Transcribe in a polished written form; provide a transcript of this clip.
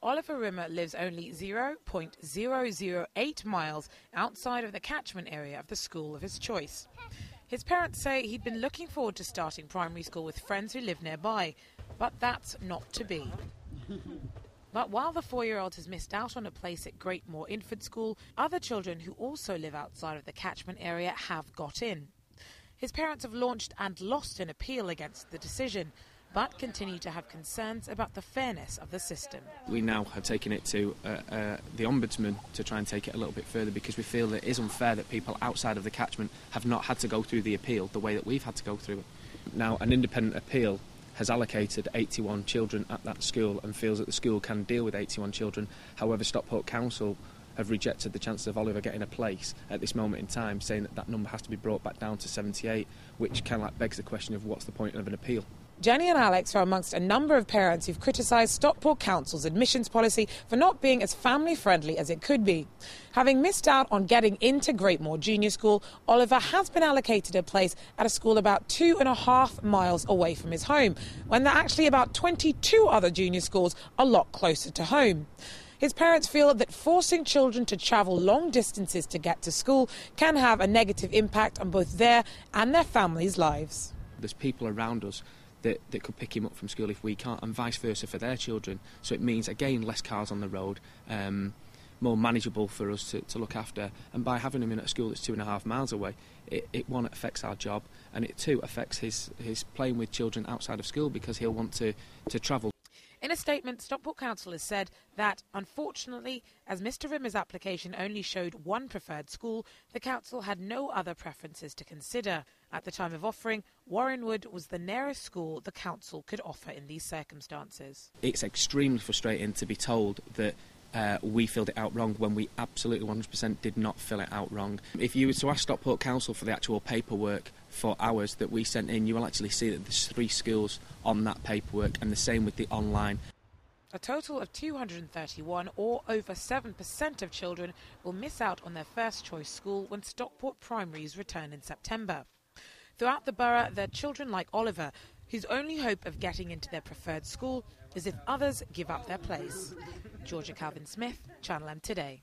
Oliver Rimmer lives only 0.008 miles outside of the catchment area of the school of his choice. His parents say he'd been looking forward to starting primary school with friends who live nearby, but that's not to be. But while the 4-year-old has missed out on a place at Greatmoor Infant School, other children who also live outside of the catchment area have got in. His parents have launched and lost an appeal against the decision, but continue to have concerns about the fairness of the system. We now have taken it to the Ombudsman to try and take it a little bit further, because we feel that it is unfair that people outside of the catchment have not had to go through the appeal the way that we've had to go through it. Now, an independent appeal has allocated 81 children at that school and feels that the school can deal with 81 children. However, Stockport Council have rejected the chances of Oliver getting a place at this moment in time, saying that that number has to be brought back down to 78, which kind of begs the question of what's the point of an appeal. Jenny and Alex are amongst a number of parents who've criticised Stockport Council's admissions policy for not being as family-friendly as it could be. Having missed out on getting into Greatmoor Junior School, Oliver has been allocated a place at a school about 2.5 miles away from his home, when there are actually about 22 other junior schools a lot closer to home. His parents feel that forcing children to travel long distances to get to school can have a negative impact on both their and their families' lives. There's people around us that could pick him up from school if we can't, and vice versa for their children. So it means, again, less cars on the road, more manageable for us to look after. And by having him in at a school that's 2.5 miles away, it one, affects our job, and it two, affects his playing with children outside of school, because he'll want to travel. In a statement, Stockport Council has said that, unfortunately, as Mr Rimmer's application only showed one preferred school, the council had no other preferences to consider. At the time of offering, Warrenwood was the nearest school the council could offer in these circumstances. It's extremely frustrating to be told that we filled it out wrong when we absolutely 100% did not fill it out wrong. If you were to ask Stockport Council for the actual paperwork for ours that we sent in, you will actually see that there's 3 schools on that paperwork, and the same with the online. A total of 231, or over 7% of children, will miss out on their first choice school when Stockport primaries return in September. Throughout the borough, there are children like Oliver, whose only hope of getting into their preferred school is if others give up their place. Georgia Calvin-Smith, Channel M Today.